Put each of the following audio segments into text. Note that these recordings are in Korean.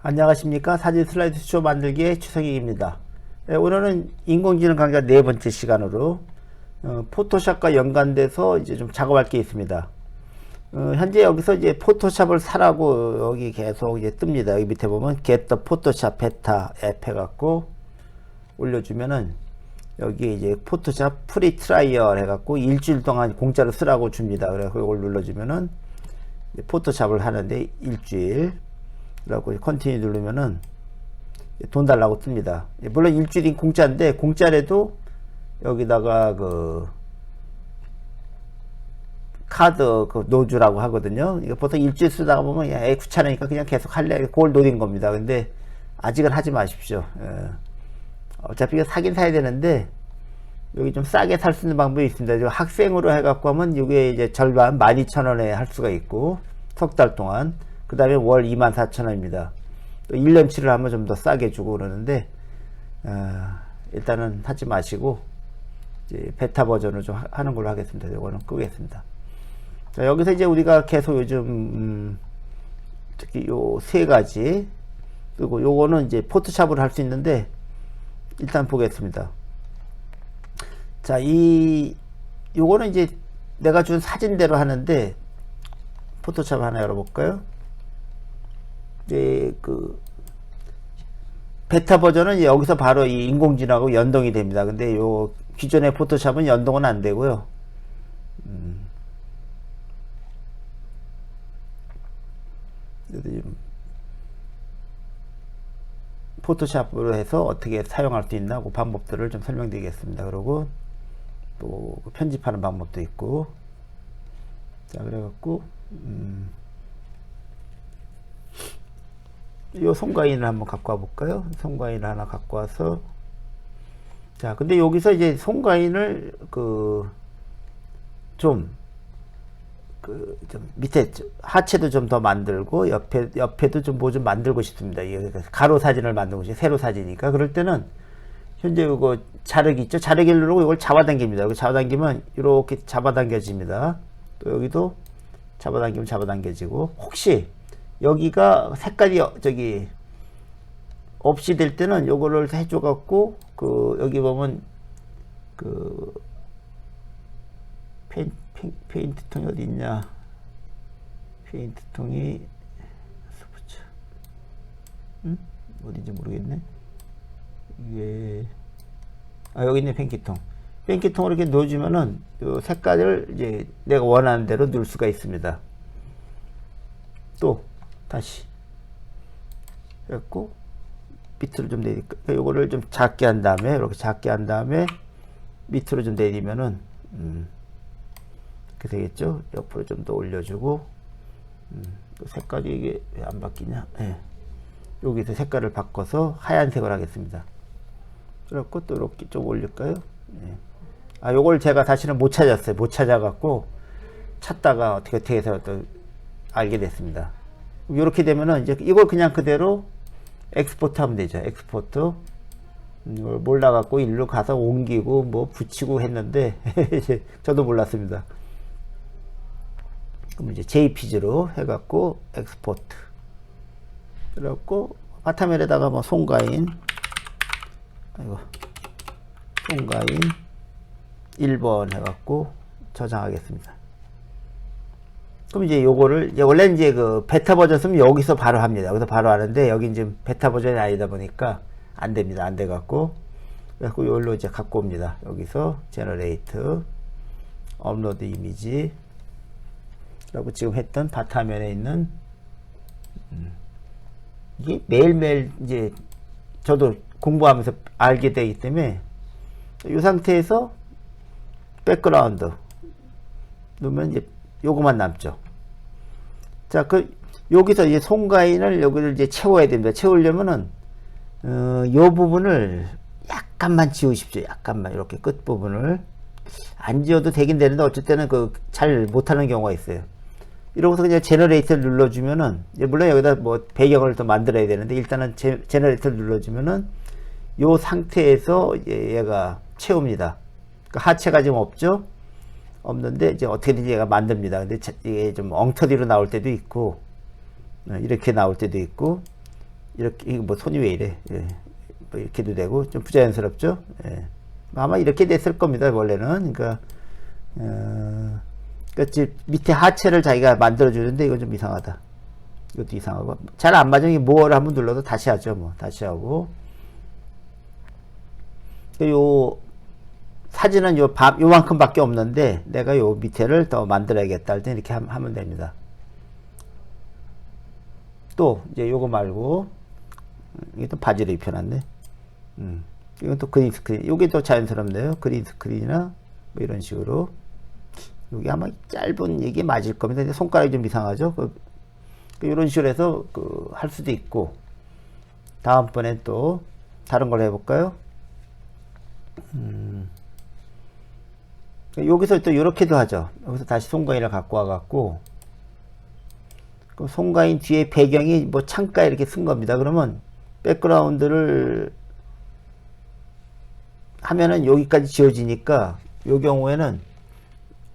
안녕하십니까. 사진 슬라이드 쇼 만들기의 추성익입니다. 오늘은 인공지능 강좌 네 번째 시간으로 포토샵과 연관돼서 이제 좀 작업할 게 있습니다. 현재 여기서 이제 포토샵을 사라고 여기 계속 이제 뜹니다. 여기 밑에 보면 get the photoshop beta 앱 해갖고 올려주면은 여기 이제 포토샵 프리 트라이얼 해갖고 일주일 동안 공짜로 쓰라고 줍니다. 그래서 이걸 눌러주면은 포토샵을 하는데 일주일 라고 컨티뉴 누르면은 돈 달라고 뜹니다. 물론 일주일이 공짜인데 공짜래도 여기다가 그 카드 그 노주라고 하거든요. 이거 보통 일주일 쓰다가 보면 야 귀찮으니까 그냥 계속 할래 그걸 노린 겁니다. 근데 아직은 하지 마십시오. 어차피 이거 사긴 사야 되는데 여기 좀 싸게 살 수 있는 방법이 있습니다. 학생으로 해갖고 하면 이게 이제 절반 12,000원에 할 수가 있고 석 달 동안 그 다음에 월 24,000원입니다. 또 1년치를 하면 좀 더 싸게 주고 그러는데 일단은 하지 마시고 이제 베타 버전을 좀 하는 걸로 하겠습니다. 이거는 끄겠습니다. 자, 여기서 이제 우리가 계속 요즘 특히 요 세 가지 그리고 요거는 이제 포토샵으로 할 수 있는데 일단 보겠습니다. 자, 요거는 이제 내가 준 사진대로 하는데 포토샵 하나 열어볼까요? 이제 그 베타 버전은 여기서 바로 이 인공지능하고 연동이 됩니다. 근데 요 기존의 포토샵은 연동은 안 되고요. 포토샵으로 해서 어떻게 사용할 수 있나 그 방법들을 좀 설명드리겠습니다. 그리고 또 편집하는 방법도 있고 자 그래갖고 요 송가인을 한번 갖고 와 볼까요? 송가인을 하나 갖고 와서 자 근데 여기서 이제 송가인을 좀 밑에 하체도 좀 더 만들고 옆에도 좀 뭐 좀 만들고 싶습니다. 가로 사진을 만들고 싶어요. 세로 사진이니까 그럴 때는 현재 이거 자르기 있죠? 자르기를 누르고 이걸 잡아당깁니다. 여기 잡아당기면 이렇게 잡아당겨집니다. 또 여기도 잡아당기면 잡아당겨지고 혹시 여기가 색깔이 저기 없이 될 때는 요거를 해줘 갖고 여기 보면 페인트 통이 어디 있냐? 페인트 통이 어딘지 모르겠네. 이게 여기 있네. 펜키통을 이렇게 넣어주면은 요 색깔을 이제 내가 원하는 대로 넣을 수가 있습니다. 또 다시 그래갖고 밑으로 좀 내릴까? 요거를 좀 작게 한 다음에 이렇게 작게 한 다음에 밑으로 좀 내리면은 이렇게 되겠죠? 옆으로 좀 더 올려주고 색깔이 이게 왜 안 바뀌냐? 네. 여기서 색깔을 바꿔서 하얀색을 하겠습니다. 그래갖고 또 이렇게 좀 올릴까요? 네. 요걸 제가 다시는 못 찾았어요. 못 찾아갖고 찾다가 어떻게 해서 또 알게 됐습니다. 이렇게 되면은 이제 이걸 그냥 그대로 엑스포트 하면 되죠. 엑스포트. 이걸 몰라갖고 일로 가서 옮기고 뭐 붙이고 했는데 저도 몰랐습니다. 그럼 이제 JPG로 해갖고 엑스포트. 그래갖고 바탕면에다가 뭐 송가인 1번 해갖고 저장하겠습니다. 그럼 이제 요거를 원래 이제 그 베타 버전 쓰면 여기서 바로 합니다. 여기서 바로 하는데 여기 이제 베타 버전이 아니다 보니까 안 됩니다. 안 돼 갖고 그래갖고 요걸로 이제 갖고 옵니다. 여기서 제너레이트 업로드 이미지 라고 지금 했던 바탕면에 있는 이게 매일매일 이제 저도 공부하면서 알게 되기 때문에 이 상태에서 백그라운드 넣으면 이제 요거만 남죠. 자, 여기서 이제 송가인을 여기를 이제 채워야 됩니다. 채우려면은 요 부분을 약간만 지우십시오. 약간만 이렇게 끝 부분을 안 지워도 되긴 되는데 어쩔 때는 잘 못하는 경우가 있어요. 이러고서 그냥 제너레이터를 눌러주면은 물론 여기다 뭐 배경을 더 만들어야 되는데 일단은 제너레이터를 눌러주면은 요 상태에서 얘가 채웁니다. 하체가 지금 없죠? 없는데 이제 어떻게든지 얘가 만듭니다. 근데 이게 좀 엉터리로 나올 때도 있고 이렇게 나올 때도 있고 이렇게, 이거 뭐 손이 왜 이래. 예. 뭐 이렇게도 되고, 좀 부자연스럽죠? 예. 아마 이렇게 됐을 겁니다, 원래는. 그러니까, 그러니까 밑에 하체를 자기가 만들어주는데, 이건 좀 이상하다. 이것도 이상하고. 잘 안 맞으면 뭐를 한번 눌러도 다시 하죠, 뭐. 다시 하고. 요, 사진은 요만큼 밖에 없는데, 내가 요 밑에를 더 만들어야겠다 할 때 이렇게 하면 됩니다. 또, 이제 요거 말고, 이게 또 바지를 입혀놨네. 이건 또 그린 스크린. 요게 또 자연스럽네요. 그린 스크린이나, 뭐 이런 식으로. 여기 아마 짧은 이게 맞을 겁니다. 근데 손가락이 좀 이상하죠? 이런 식으로 해서, 할 수도 있고. 다음번엔 또, 다른 걸 해볼까요? 여기서 또 이렇게도 하죠. 여기서 다시 송가인을 갖고 와갖고, 그럼 송가인 뒤에 배경이 뭐 창가에 이렇게 쓴 겁니다. 그러면 백그라운드를 하면은 여기까지 지워지니까, 요 경우에는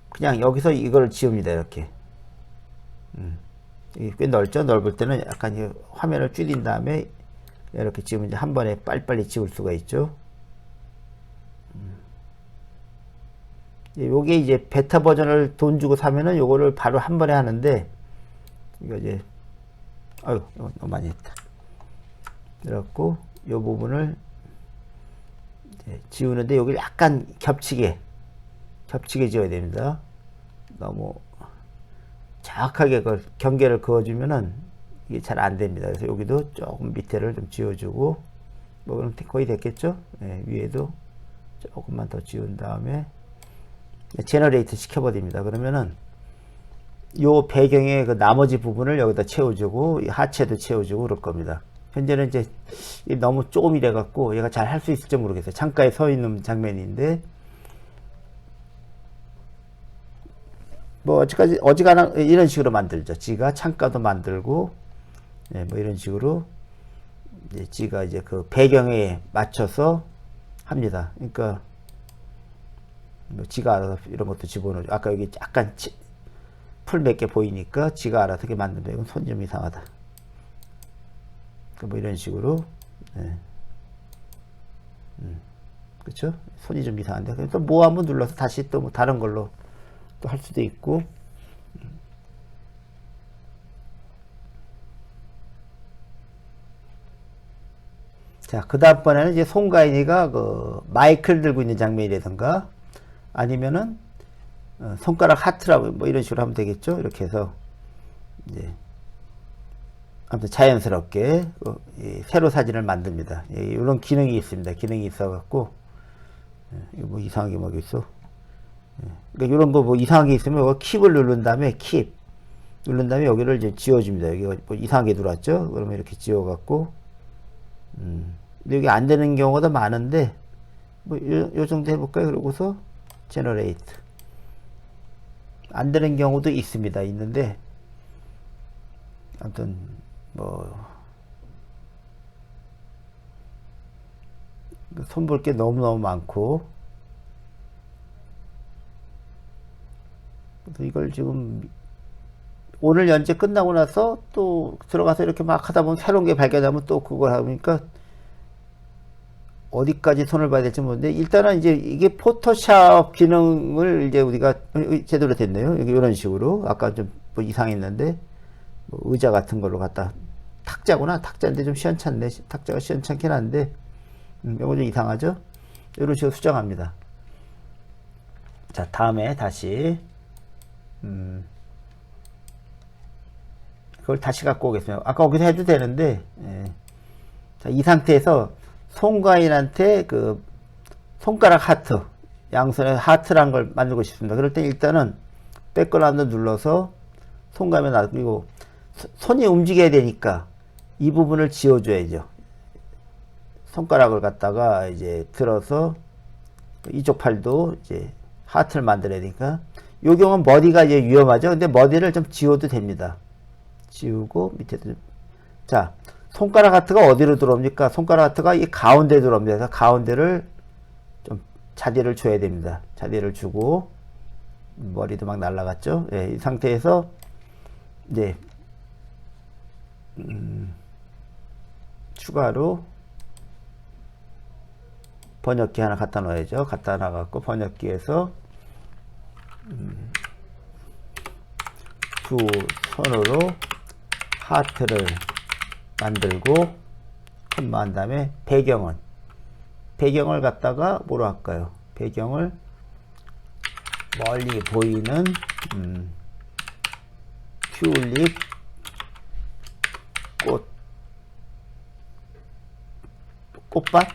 그냥 여기서 이걸 지웁니다. 이렇게. 이게 꽤 넓죠? 넓을 때는 약간 이 화면을 줄인 다음에 이렇게 지우면 이제 한 번에 빨리빨리 지울 수가 있죠. 요게 이제 베타 버전을 돈 주고 사면은 요거를 바로 한 번에 하는데, 이거 이제, 아유, 이거 너무 많이 했다. 그래갖고, 요 부분을 이제 지우는데, 여기 약간 겹치게 지어야 됩니다. 너무 정확하게 그 경계를 그어주면은 이게 잘 안 됩니다. 그래서 여기도 조금 밑에를 좀 지워주고, 뭐 그럼 거의 됐겠죠? 네, 위에도 조금만 더 지운 다음에, 제너레이트 시켜버립니다. 그러면은 요 배경의 그 나머지 부분을 여기다 채워주고, 이 하체도 채워주고 그럴 겁니다. 현재는 이제 너무 조금 이래 갖고 얘가 잘 할 수 있을지 모르겠어요. 창가에 서 있는 장면인데, 뭐 어지간한 이런 식으로 만들죠. 지가 창가도 만들고, 네, 뭐 이런 식으로 이제 지가 이제 그 배경에 맞춰서 합니다. 그러니까 뭐 지가 알아서 이런 것도 집어넣죠. 아까 여기 약간 풀 몇 개 보이니까 지가 알아서 이렇게 만든다. 이건 손이 좀 이상하다. 뭐 이런 식으로, 네. 그쵸? 손이 좀 이상한데. 그래서 뭐 한번 눌러서 다시 또 뭐 다른 걸로 또 할 수도 있고. 자, 그 다음번에는 이제 송가인이가 그 마이크를 들고 있는 장면이라든가, 아니면은 손가락 하트라고 뭐 이런 식으로 하면 되겠죠. 이렇게 해서 이제 아무튼 자연스럽게 새로 사진을 만듭니다. 이런 기능이 있습니다. 기능이 있어갖고, 이거 뭐 이상하게 뭐 있어. 그러니까 이런 뭐 이상하게 있으면 이거 킵을 누른 다음에 누른 다음에 여기를 이제 지워줍니다. 여기 뭐 이상하게 들어왔죠. 그러면 이렇게 지워갖고, 근데 여기 안 되는 경우가 많은데, 뭐 요 정도 해볼까요? 그러고서 제너레이트. 안 되는 경우도 있습니다. 있는데, 아무튼 뭐 손볼 게 너무너무 많고, 그래서 이걸 지금 오늘 연재 끝나고 나서 또 들어가서 이렇게 막 하다 보면 새로운 게 발견하면 또 그걸 하니까 어디까지 손을 봐야 될지 모르는데, 일단은 이제 이게 포토샵 기능을 이제 우리가 제대로 됐네요. 이런 식으로. 아까 좀 뭐 이상했는데, 뭐 의자 같은 걸로 갖다, 탁자구나. 탁자인데 좀 시원찮네. 탁자가 시원찮긴 한데, 이거 좀 이상하죠? 이런 식으로 수정합니다. 자, 다음에 다시, 그걸 다시 갖고 오겠습니다. 아까 거기서 해도 되는데, 예. 자, 이 상태에서 송가인한테 그 손가락 하트, 양손에 하트란 걸 만들고 싶습니다. 그럴 때 일단은 백그라운드 눌러서 손가락에 놔두고, 손이 움직여야 되니까 이 부분을 지워줘야죠. 손가락을 갖다가 이제 들어서 이쪽 팔도 이제 하트를 만들어야 되니까, 요 경우는 머리가 이제 위험하죠. 근데 머리를 좀 지워도 됩니다. 지우고 밑에도. 자, 손가락 하트가 어디로 들어옵니까? 손가락 하트가 이 가운데 들어옵니다. 그래서 가운데를 좀 자리를 줘야 됩니다. 자리를 주고, 머리도 막 날라갔죠. 예, 이 상태에서 이제 추가로 번역기 하나 갖다 놓아야죠. 갖다 놔갖고 번역기에서 두 손으로 하트를 만들고 콤마한 다음에 배경을 갖다가 뭐로 할까요? 배경을 멀리 보이는 튤립 꽃밭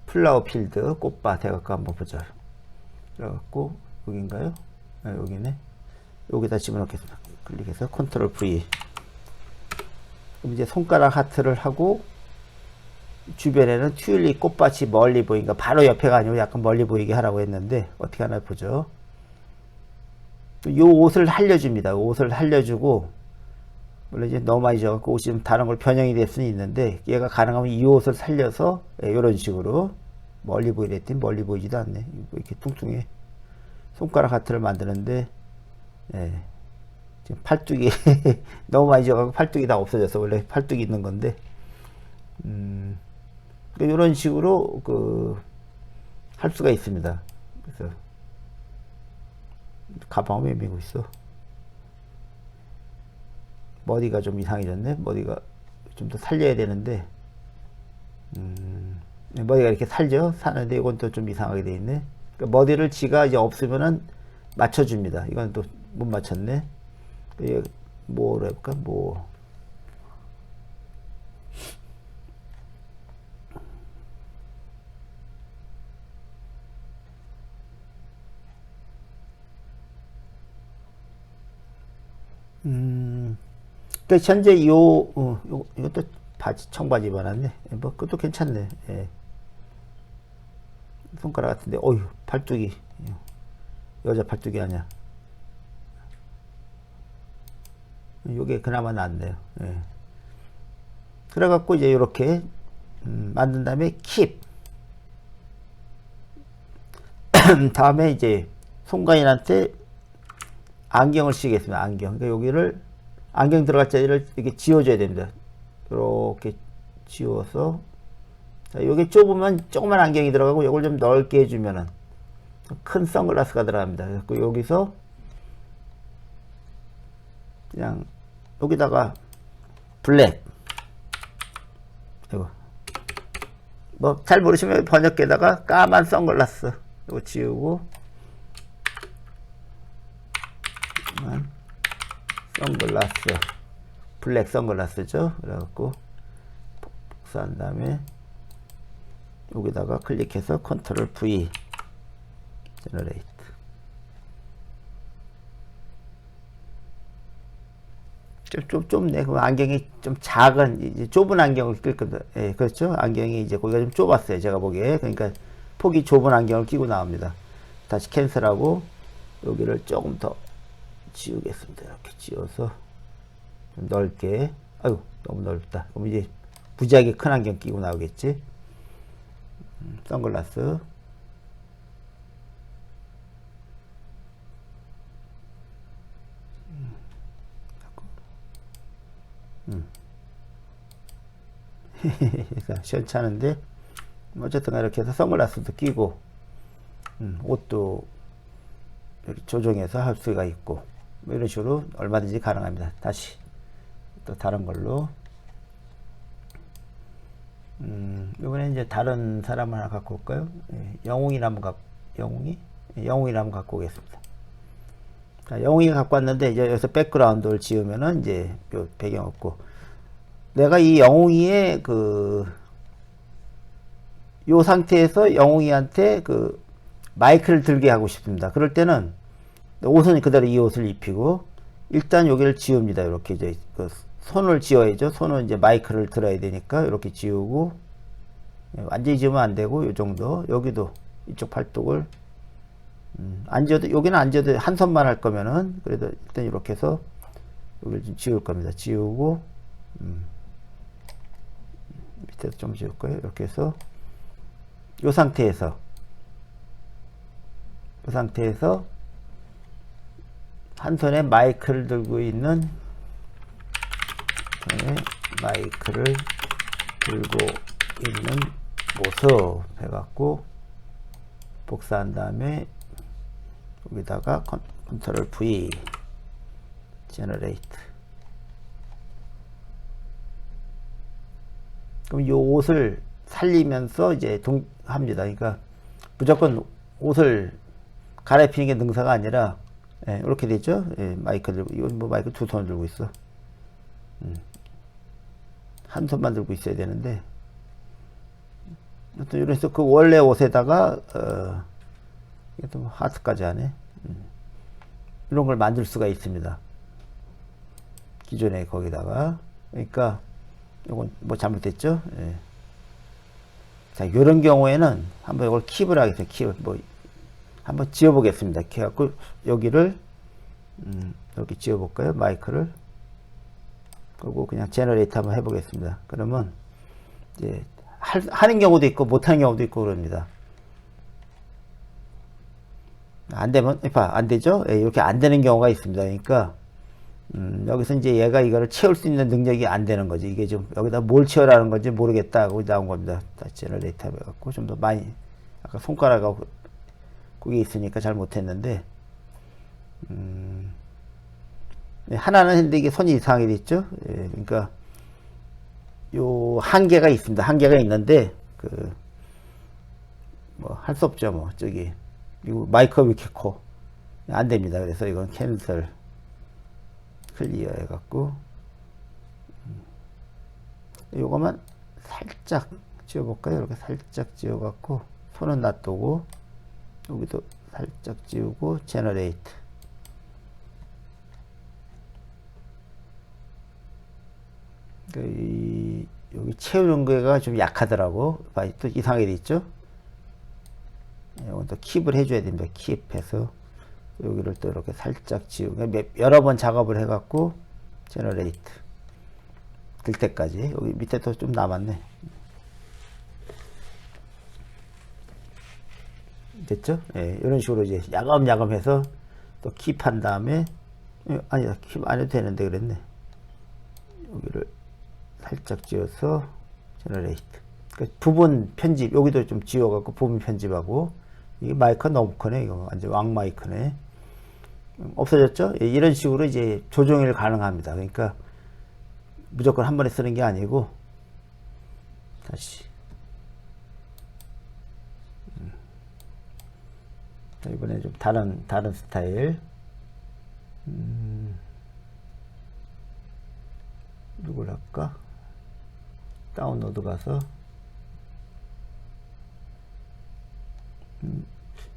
플라워 필드 꽃밭 해갖고 한번 보자. 그래갖고 여기인가요? 아, 여기네. 여기다 집어넣겠습니다. 클릭해서 컨트롤 V. 그럼 이제 손가락 하트를 하고 주변에는 튤립 꽃밭이 멀리 보이니까 바로 옆에가 아니고 약간 멀리 보이게 하라고 했는데 어떻게 하나 보죠. 이 옷을 살려줍니다. 옷을 살려주고 물론 이제 너무 많이 져갖고 옷이 좀 다른 걸 변형이 될 수는 있는데 얘가 가능하면 이 옷을 살려서 이런 식으로 멀리 보이랬더니 멀리 보이지도 않네. 이렇게 뚱뚱해. 손가락 하트를 만드는데 지금 팔뚝이 너무 많이 져갖고 팔뚝이 다 없어졌어. 원래 팔뚝이 있는 건데 이런 식으로 할 수가 있습니다. 그래서 가방을 왜 메고 있어? 머리가 좀 이상해졌네. 머리가 좀 더 살려야 되는데 머리가 이렇게 살죠. 사는데 이건 또 좀 이상하게 돼 있네. 그러니까 머리를 지가 이제 없으면은 맞춰줍니다. 이건 또 못 맞췄네. 뭐로 해볼까? 그러니까 현재 이것도 바지, 청바지 입어놨네. 뭐, 그것도 괜찮네. 예. 손가락 같은데, 어휴, 팔뚝이. 여자 팔뚝이 아니야. 요게 그나마 낫네요. 예. 그래갖고 이제 이렇게, 만든 다음에 킵. 다음에 이제 송가인한테 안경을 쓰겠습니다. 안경. 그러니까 여기를 안경 들어갈 자리를 이렇게 지워줘야 됩니다. 이렇게 지워서 자, 여기 좁으면 조그만 안경이 들어가고 이걸 좀 넓게 해주면은 큰 선글라스가 들어갑니다. 그래서 여기서 그냥 여기다가 블랙 이거 뭐 잘 모르시면 번역기에다가 까만 선글라스 이거 지우고 선글라스 블랙 선글라스죠. 그래갖고 복사한 다음에 여기다가 클릭해서 컨트롤 V 제너레이트 좀 좁네. 그 안경이 좀 작은 이제 좁은 안경을 낄 겁니다. 예, 그렇죠. 안경이 이제 거기가 좀 좁았어요. 제가 보기에. 그러니까 폭이 좁은 안경을 끼고 나옵니다. 다시 캔슬하고 여기를 조금 더 지우겠습니다. 이렇게 지워서 좀 넓게. 아유 너무 넓다. 그럼 이제 무지하게 큰 안경 끼고 나오겠지. 선글라스 시원찮은데 어쨌든 이렇게 해서 선글라스도 끼고 옷도 이렇게 조정해서 할 수가 있고 뭐 이런 식으로 얼마든지 가능합니다. 다시 또 다른 걸로 이번에 이제 다른 사람 하나 갖고 올까요? 영웅이를 한번 영웅이를 한번 갖고 오겠습니다. 자, 영웅이 갖고 왔는데 이제 여기서 백그라운드를 지으면은 이제 요 배경 없고 내가 이 영웅이의 요 상태에서 영웅이한테 마이크를 들게 하고 싶습니다. 그럴 때는 옷은 그대로 이 옷을 입히고 일단 여기를 지웁니다. 이렇게 이제 손을 지워야죠. 손은 이제 마이크를 들어야 되니까 이렇게 지우고 완전히 지우면 안 되고 요 정도. 여기도 이쪽 팔뚝을 안 지워도 여기는 안 지워도 한 손만 할 거면은 그래도 일단 이렇게 해서 여기를 좀 지울 겁니다. 지우고 밑에서 좀 지울 거예요. 이렇게 해서 이 상태에서 한 손에 마이크를 들고 있는 그다음에 마이크를 들고 있는 모습 해갖고 복사한 다음에 여기다가 컨트롤 V 제너레이트. 그럼 이 옷을 살리면서 이제 합니다. 그러니까 무조건 옷을 갈아입히는 게 능사가 아니라, 예, 이렇게 되죠. 예, 마이크 들고, 이건 뭐 마이크 두 손을 들고 있어. 한 손만 들고 있어야 되는데, 또 이래서 그 원래 옷에다가, 이게 또 하트까지 하네. 이런 걸 만들 수가 있습니다. 기존에 거기다가. 그러니까, 이건 뭐 잘못됐죠? 예. 자, 이런 경우에는 한번 이걸 킵을 하겠습니다. 킵을 뭐 한번 지워보겠습니다. 이렇게 해갖고 여기를 이렇게 지워볼까요? 마이크를. 그리고 그냥 제너레이터 한번 해보겠습니다. 그러면 이제 하는 경우도 있고 못하는 경우도 있고 그럽니다. 안 되면 안 되죠? 예, 이렇게 안 되는 경우가 있습니다. 그러니까 여기서 이제 얘가 이거를 채울 수 있는 능력이 안 되는 거지. 이게 좀 여기다 뭘 채우라는 건지 모르겠다 하고 나온 겁니다. 다시 제너레이터 해갖고 좀 더 많이, 아까 손가락하고 그게 있으니까 잘 못했는데, 네, 하나는 했는데 이게 손이 이상하게 됐죠. 예, 그러니까 요 한계가 있습니다. 한계가 있는데 뭐 할 수 없죠. 뭐 저기 이거 마이크가 왜 이렇게 커? 안 됩니다. 그래서 이건 캔슬. 클리어 해갖고 요거만 살짝 지워볼까요? 이렇게 살짝 지워갖고 손은 놔두고 여기도 살짝 지우고 제너레이트. 여기 채우는 거가 좀 약하더라고. 또 이상하게 돼 있죠? 이건 또 킵을 해줘야 됩니다. 킵해서 여기를 또 이렇게 살짝 지우고 여러 번 작업을 해갖고 제너레이트 될 때까지. 여기 밑에 또 좀 남았네. 됐죠? 예, 이런 식으로 이제 야금야금 해서 또 킵한 다음에, 아니다, 킵 안 해도 되는데 그랬네. 여기를 살짝 지어서 제너레이트. 그러니까 부분 편집, 여기도 좀 지워갖고 부분 편집하고. 이게 마이크가 너무 크네. 이거 완전 왕 마이크네. 없어졌죠? 예, 이런 식으로 이제 조정이 가능합니다. 그러니까 무조건 한 번에 쓰는 게 아니고 다시. 자, 이번에 좀 다른 스타일. 누굴 할까? 다운로드 가서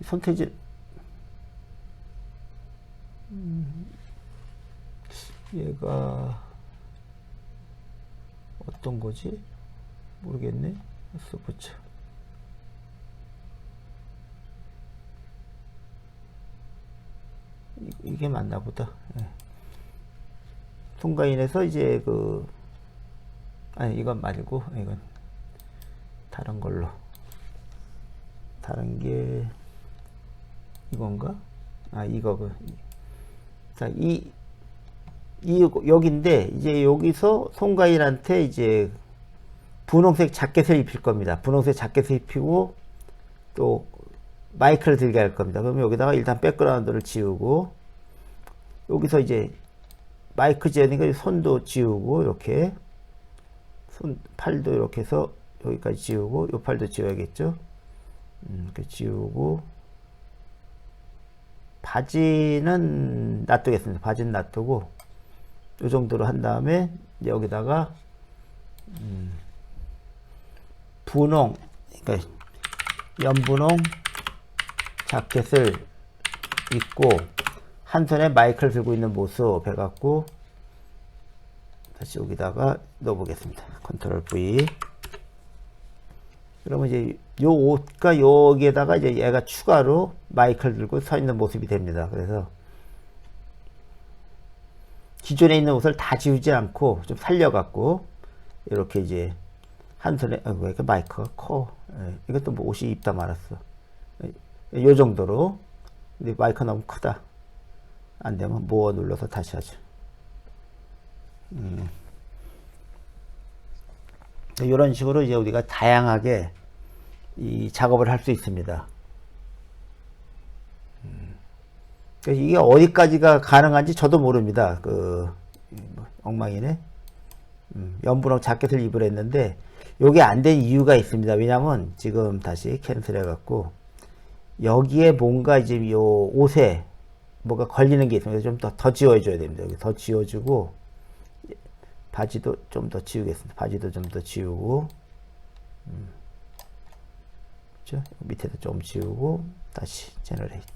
손태진 얘가 어떤 거지? 모르겠네. 써보자. 이게 맞나 보다. 예. 통과인에서 이제 아니 이건 말고 이건 다른 걸로. 다른 게 이건가? 아, 이거. 자, 여기인데 이제 여기서 송가인한테 이제 분홍색 자켓을 입힐 겁니다. 분홍색 자켓을 입히고 또 마이크를 들게 할 겁니다. 그러면 여기다가 일단 백그라운드를 지우고 여기서 이제 마이크 지우니까 손도 지우고 이렇게 팔도 이렇게 해서 여기까지 지우고 요 팔도 지워야겠죠. 이렇게 지우고 바지는 놔두겠습니다. 바지는 놔두고 요 정도로 한 다음에 여기다가 분홍, 그러니까 연분홍 자켓을 입고 한 손에 마이크를 들고 있는 모습 해갖고 다시 여기다가 넣어보겠습니다. 컨트롤 V. 그러면 이제 요 옷과 여기에다가 이제 얘가 추가로 마이크를 들고 서 있는 모습이 됩니다. 그래서 기존에 있는 옷을 다 지우지 않고 좀 살려갖고 이렇게 이제 한 손에, 왜 이렇게 마이크가 커? 예, 이것도 뭐 옷이 입다 말았어. 요 정도로. 근데 마이크 너무 크다. 안 되면 모어 눌러서 다시 하죠. 이런 식으로 이제 우리가 다양하게 이 작업을 할 수 있습니다. 그래서 이게 어디까지가 가능한지 저도 모릅니다. 엉망이네. 연분홍 자켓을 입으랬는데 요게 안 된 이유가 있습니다. 왜냐면 지금 다시 캔슬 해갖고 여기에 뭔가 이제 요 옷에 뭐가 걸리는 게 있습니다. 좀 더 지워줘야 됩니다. 여기 더 지워주고 바지도 좀 더 지우겠습니다. 바지도 좀 더 지우고 그렇죠? 밑에도 좀 지우고 다시 제너레이트.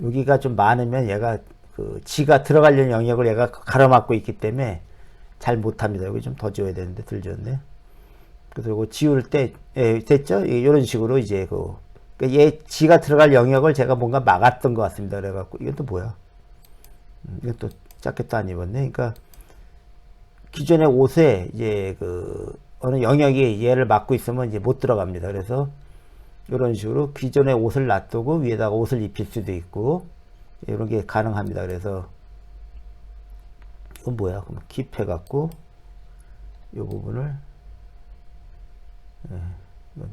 여기가 좀 많으면 얘가 지가 들어가려는 영역을 얘가 가로막고 있기 때문에 잘 못합니다. 여기 좀 더 지워야 되는데 덜 지웠네. 그래서 이거 지울 때 됐죠? 이런 식으로 이제 얘 지가 들어갈 영역을 제가 뭔가 막았던 것 같습니다. 그래갖고 이건 또 뭐야? 이건 또 자켓도 안 입었네. 그러니까 기존의 옷에 이제 어느 영역이 얘를 막고 있으면 이제 못 들어갑니다. 그래서 이런 식으로 기존의 옷을 놔두고 위에다가 옷을 입힐 수도 있고 이런 게 가능합니다. 그래서 이건 뭐야? 그럼 킵해 갖고 이 부분을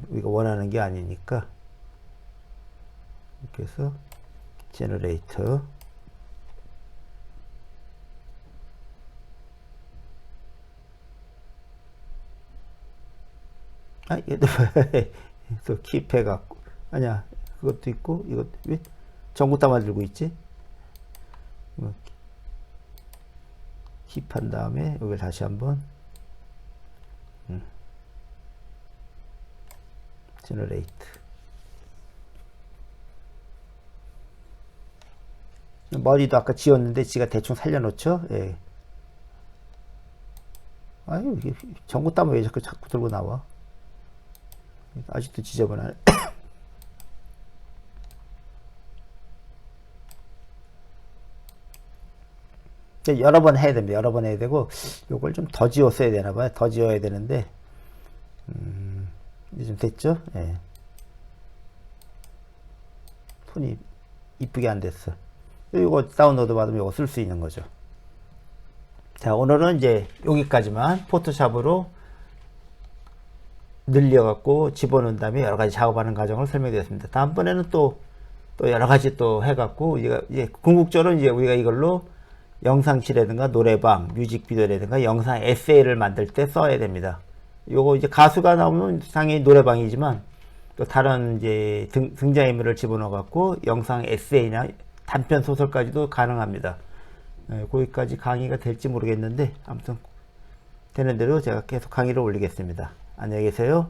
우리가 원하는 게 아니니까 이렇게 해서 제너레이터 얘도 또 킵해 갖고 아니야 그것도 있고 이것도 왜 전구 담아 들고 있지? 킵한 다음에 여기 다시 한번 제너레이트 머리도 아까 지웠는데 지가 대충 살려놓죠. 예. 아유 이게 전구 담아 왜 자꾸 들고 나와? 아직도 지저분하네. 여러 번 해야 됩니다. 여러 번 해야 되고 요걸 좀 더 지웠어야 되나 봐요. 더 지워야 되는데 이제 좀 됐죠? 예. 폰이 이쁘게 안 됐어. 이거 다운로드 받으면 이거 쓸 수 있는 거죠. 자, 오늘은 이제 여기까지만 포토샵으로 늘려갖고 집어넣은 다음에 여러 가지 작업하는 과정을 설명드렸습니다. 다음번에는 또 여러 가지 또 해갖고 이제 궁극적으로 이제 우리가 이걸로 영상치라든가 노래방, 뮤직비디오라든가 영상 에세이를 만들 때 써야 됩니다. 요거 이제 가수가 나오면 당연히 노래방이지만 또 다른 이제 등장인물을 집어넣어갖고 영상 에세이나 단편 소설까지도 가능합니다. 거기까지 강의가 될지 모르겠는데 아무튼 되는 대로 제가 계속 강의를 올리겠습니다. 안녕히 계세요.